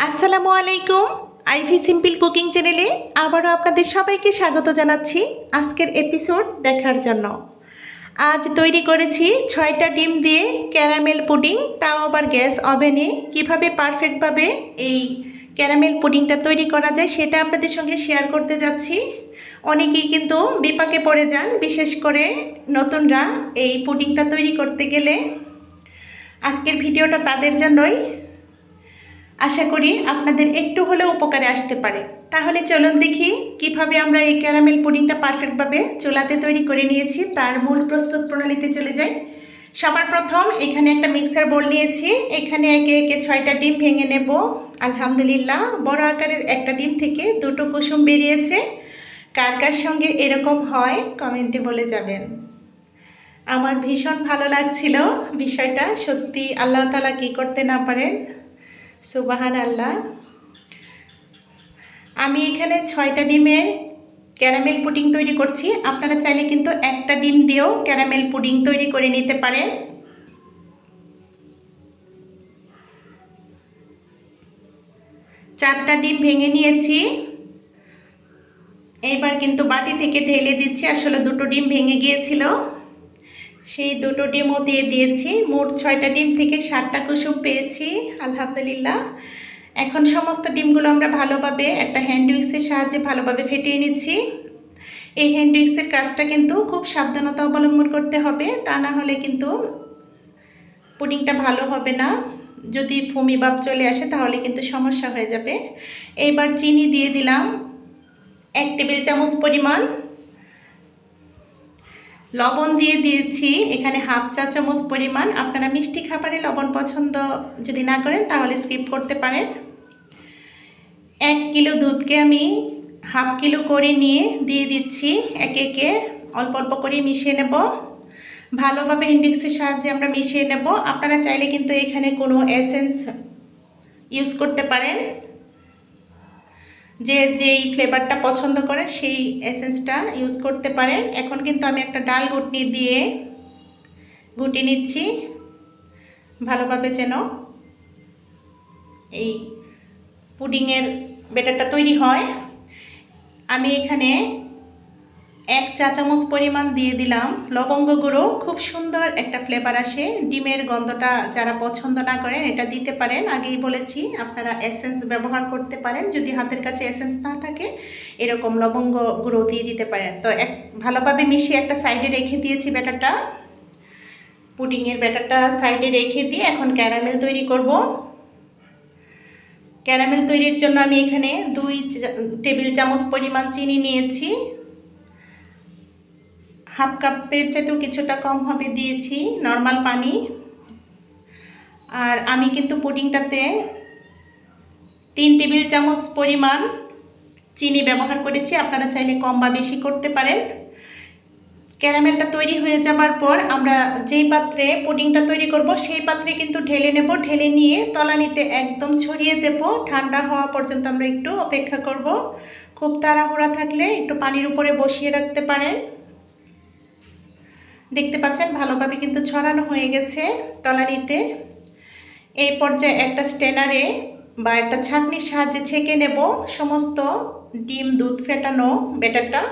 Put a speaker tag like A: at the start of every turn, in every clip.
A: আসসালামু আলাইকুম। Ivy simple cooking চ্যানেলে আবারও আপনাদের সবাইকে স্বাগত জানাচ্ছি আজকের এপিসোড দেখার জন্য। আজ তৈরি করেছি 6টা ডিম দিয়ে ক্যারামেল পুডিং, তাও আবার গ্যাস ওভেনে। কিভাবে পারফেক্টভাবে এই ক্যারামেল পুডিংটা তৈরি করা যায় সেটা আপনাদের সঙ্গে শেয়ার করতে যাচ্ছি। অনেকেই কিন্তু বিপাকে পড়ে যান, বিশেষ করে নতুনরা এই পুডিংটা তৈরি করতে গেলে। আজকের ভিডিওটা তাদের জন্যই। আশা করি আপনাদের একটু হলেও উপকারে আসতে পারে। তাহলে চলুন দেখি কিভাবে আমরা এই ক্যারামেল পুডিংটা পারফেক্টভাবে চুলাতে তৈরি করে নিয়েছি তার মূল প্রস্তুত প্রণালীতে চলে যাই। সবার প্রথম এখানে একটা মিক্সার বোল নিয়েছি। এখানে একে একে 6টা ডিম ভেঙে নেব। আলহামদুলিল্লাহ, বড় আকারের একটা ডিম থেকে 2টো কুসুম বেরিয়েছে। কার কার সঙ্গে এরকম হয় কমেন্টে বলে যাবেন। আমার ভীষণ ভালো লাগছিল বিষয়টা। সত্যি আল্লাহ তাআলা কী করতে না পারেন, সুবাহান আল্লাহ। আমি এখানে 6টা ডিমের ক্যারামেল পুডিং তৈরি করছি। আপনারা চাইলে কিন্তু একটা ডিম দিয়েও ক্যারামেল পুডিং তৈরি করে নিতে পারেন। চারটা ডিম ভেঙে নিয়েছি। এইবার কিন্তু বাটি থেকে ঢেলে দিচ্ছি। আসলে 2টো ডিম ভেঙে গিয়েছিল, সেই 2টো ডিমও দিয়ে দিয়েছি। মোট 6টা ডিম থেকে 7টা কুসুম পেয়েছি, আলহামদুলিল্লাহ। এখন সমস্ত ডিমগুলো আমরা ভালোভাবে একটা হ্যান্ড উইক্সের সাহায্যে ভালোভাবে ফেটিয়ে নিচ্ছি। এই হ্যান্ড উইক্সের কাজটা কিন্তু খুব সাবধানতা অবলম্বন করতে হবে, তা না হলে কিন্তু পুডিংটা ভালো হবে না। যদি ফুমি ভাব চলে আসে তাহলে কিন্তু সমস্যা হয়ে যাবে। এইবার চিনি দিয়ে দিলাম 1 টেবিল চামচ পরিমাণ। লবণ দিয়ে দিয়েছি এখানে 1/2 চা চামচ পরিমাণ। আপনারা মিষ্টি খাবারে লবণ পছন্দ যদি না করেন তাহলে স্কিপ করতে পারেন। 1 কিলো দুধকে আমি 1/2 কিলো করে নিয়ে দিয়ে দিচ্ছি। একে একে অল্প অল্প করে মিশিয়ে নেব। ভালোভাবে হ্যান্ড সাহায্যে আমরা মিশিয়ে নেব। আপনারা চাইলে কিন্তু এখানে কোনো এসেন্স ইউজ করতে পারেন, যে যেই ফ্লেভারটা পছন্দ করে সেই এসেন্সটা ইউজ করতে পারেন। এখন কিন্তু আমি একটা ডাল ঘুটনি দিয়ে ঘুটে নিচ্ছি ভালোভাবে, যেন এই পুডিংয়ের ব্যাটারটা তৈরি হয়। আমি এখানে 1 চা চামচ পরিমাণ দিয়ে দিলাম লবঙ্গ গুঁড়ো। খুব সুন্দর একটা ফ্লেভার আসে। ডিমের গন্ধটা যারা পছন্দ না করেন এটা দিতে পারেন, আগেই বলেছি। আপনারা এসেন্স ব্যবহার করতে পারেন, যদি হাতের কাছে এসেন্স না থাকে এরকম লবঙ্গ গুঁড়ো দিয়ে দিতে পারেন। তো ভালোভাবে মিশিয়ে একটা সাইডে রেখে দিয়েছি ব্যাটারটা। পুডিংয়ের ব্যাটারটা সাইডে রেখে দিয়ে এখন ক্যারামেল তৈরি করব। ক্যারামেল তৈরির জন্য আমি এখানে 2 টেবিল চামচ পরিমাণ চিনি নিয়েছি। 1/2 কাপের চাইতেও কিছুটা কম হবে দিয়েছি নর্মাল পানি। আর আমি কিন্তু পুডিংটাতে 3 টেবিল চামচ পরিমাণ চিনি ব্যবহার করেছি। আপনারা চাইলে কম বা বেশি করতে পারেন। ক্যারামেলটা তৈরি হয়ে যাবার পর আমরা যেই পাত্রে পুডিংটা তৈরি করব সেই পাত্রে কিন্তু ঢেলে নেব। ঢেলে নিয়ে তলানিতে একদম ছড়িয়ে দেব। ঠান্ডা হওয়া পর্যন্ত আমরা একটু অপেক্ষা করব। খুব তাড়াহুড়া থাকলে একটু পানির উপরে বসিয়ে রাখতে পারেন। দেখতে পাচ্ছেন ভালোভাবে কিন্তু ছড়ানো হয়ে গেছে তলানিতে। এই পর্যায়ে একটা স্ট্রেনারে বা একটা ছাঁকনির সাহায্যে ছেঁকে নেব সমস্ত ডিম দুধ ফেটানো ব্যাটারটা।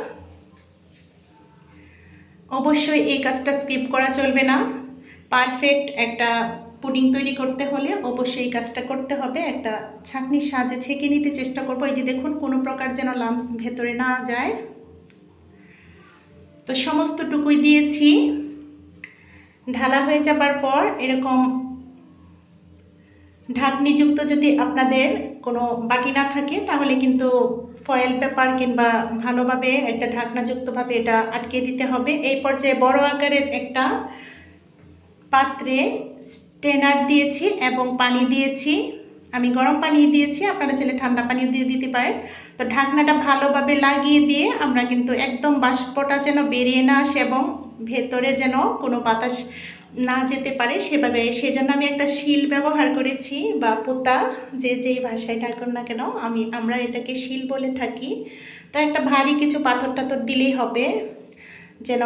A: অবশ্যই এই কাজটা স্কিপ করা চলবে না। পারফেক্ট একটা পুডিং তৈরি করতে হলে অবশ্যই এই কাজটা করতে হবে। একটা ছাঁকনির সাহায্যে ছেঁকে নিতে চেষ্টা করব। এই যে দেখুন, কোনো প্রকার যেন লাম্পস ভেতরে না যায়। তো সমস্তটুকুই দিয়েছি। ঢালা হয়ে যাবার পর এরকম ঢাকনিযুক্ত যদি আপনাদের কোনো বাটি না থাকে তাহলে কিন্তু ফয়েল পেপার কিংবা ভালোভাবে একটা ঢাকনাযুক্তভাবে এটা আটকে দিতে হবে। এই পর্যায়ে বড় আকারের একটা পাত্রে স্ট্রেনার দিয়েছি এবং পানি দিয়েছি। আমি গরম পানি দিয়েছি, আপনারা চাইলে ঠান্ডা পানিও দিয়ে দিতে পারেন। তো ঢাকনাটা ভালোভাবে লাগিয়ে দিয়ে আমরা কিন্তু একদম বাষ্পটা যেন বেরিয়ে না আসে এবং ভেতরে যেন কোনো বাতাস না যেতে পারে সেজন্য আমি একটা শিল ব্যবহার করেছি, বা পোতা, যে যেই ভাষায় ডাকুন না কেন আমরা এটাকে শিল বলে থাকি। তো একটা ভারী কিছু পাথর টাথর দিলেই হবে, যেন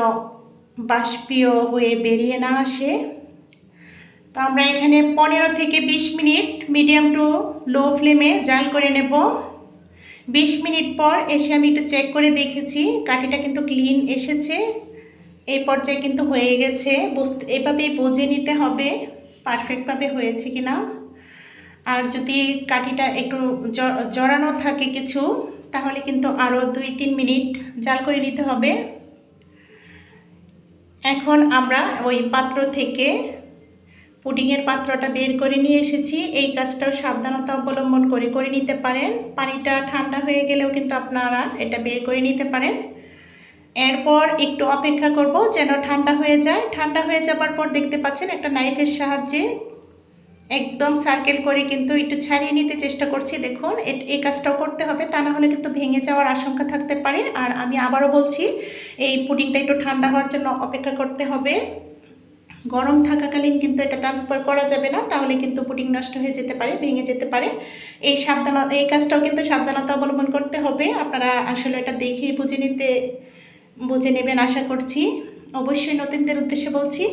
A: বাষ্পীয় হয়ে বেরিয়ে না আসে। তো তো আমরা এখানে 15 থেকে 20 মিনিট মিডিয়াম টু লো ফ্লেমে জাল করে নেব। 20 মিনিট পর এসে আমি একটু চেক করে দেখেছি, কাঠিটা কিন্তু ক্লিন এসেছে। এই পর্যায়ে কিন্তু হয়ে গেছে, এভাবেই বুঝে নিতে হবে পারফেক্টভাবে হয়েছে কিনা। আর যদি কাঠিটা একটু জড়ানো থাকে কিছু, তাহলে কিন্তু আরও 2-3 মিনিট জাল করে নিতে হবে। এখন আমরা ওই পাত্র থেকে পুডিংয়ের পাত্রটা বের করে নিয়ে এসেছি। এই কাজটাও সাবধানতা অবলম্বন করে নিতে পারেন। পানিটা ঠান্ডা হয়ে গেলেও কিন্তু আপনারা এটা বের করে নিতে পারেন। এরপর একটু অপেক্ষা করব যেন ঠান্ডা হয়ে যায়। ঠান্ডা হয়ে যাবার পর দেখতে পাচ্ছেন একটা নাইফের সাহায্যে একদম সার্কেল করে কিন্তু একটু ছাড়িয়ে নিতে চেষ্টা করছি। দেখুন, এই কাজটাও করতে হবে, তা না হলে কিন্তু ভেঙে যাওয়ার আশঙ্কা থাকতে পারে। আর আমি আবারও বলছি, এই পুডিংটা একটু ঠান্ডা হওয়ার জন্য অপেক্ষা করতে হবে। গরম থাকাকালীন কিন্তু এটা ট্রান্সফার করা যাবে না, তাহলে কিন্তু পুডিং নষ্ট হয়ে যেতে পারে, ভেঙে যেতে পারে। এই কাজটাও কিন্তু সাবধানতা অবলম্বন করতে হবে। আপনারা আসলে এটা দেখেই বুঝে নেবেন আশা করছি। অবশ্যই নতুনদের উদ্দেশ্যে বলছি।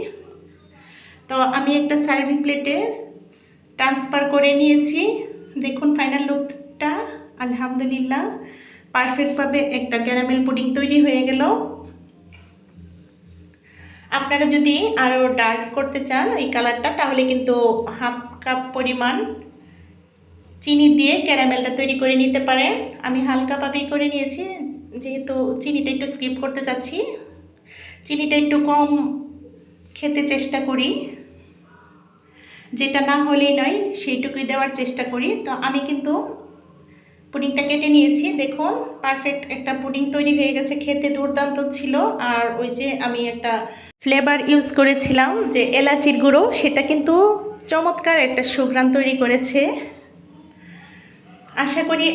A: তো আমি একটা সার্ভিং প্লেটে ট্রান্সফার করে নিয়েছি। দেখুন ফাইনাল লুকটা, আলহামদুলিল্লাহ পারফেক্টভাবে একটা ক্যারামেল পুডিং তৈরি হয়ে গেল। আপনারা যদি আরও ডার্ক করতে চান এই কালারটা, তাহলে কিন্তু হাফ কাপ পরিমাণ চিনি দিয়ে ক্যারামেলটা তৈরি করে নিতে পারেন। আমি হালকাভাবেই করে নিয়েছি, যেহেতু চিনিটা একটু স্কিপ করতে চাচ্ছি। চিনিটা একটু কম খেতে চেষ্টা করি, যেটা না হলেই নয় সেইটুকুই দেওয়ার চেষ্টা করি। তো আমি কিন্তু পুডিংটা কেটে নিয়েছি। দেখুন পারফেক্ট একটা পুডিং তৈরি হয়ে গেছে, খেতে দুর্দান্ত ছিল। আর ওই যে আমি একটা ফ্লেভার ইউজ করেছিলাম যে এলাচির গুঁড়ো, সেটা কিন্তু চমৎকার একটা সুঘ্রাণ তৈরি করেছে। আশা করি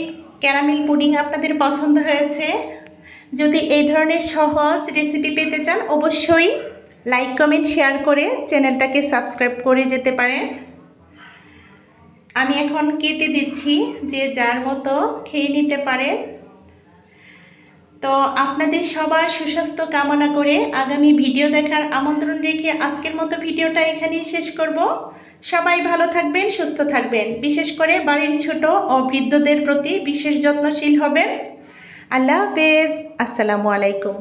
A: ক্যারামেল পুডিং আপনাদের পছন্দ হয়েছে। যদি এই ধরনের সহজ রেসিপি পেতে চান, অবশ্যই লাইক কমেন্ট শেয়ার করে চ্যানেলটাকে সাবস্ক্রাইব করে যেতে পারেন। আমি এখন কেটে দিচ্ছি, যে যার মতো খেয়ে নিতে পারেন। তো আপনাদের সবার সুস্বাস্থ্য কামনা করে আগামী ভিডিও দেখার আমন্ত্রণ রেখে আজকের মতো ভিডিওটা এখানেই শেষ করব। সবাই ভালো থাকবেন, সুস্থ থাকবেন। বিশেষ করে বাড়ির ছোট ও বৃদ্ধদের প্রতি বিশেষ যত্নশীল হবেন। আল্লাহ হাফেজ। আসসালামু আলাইকুম।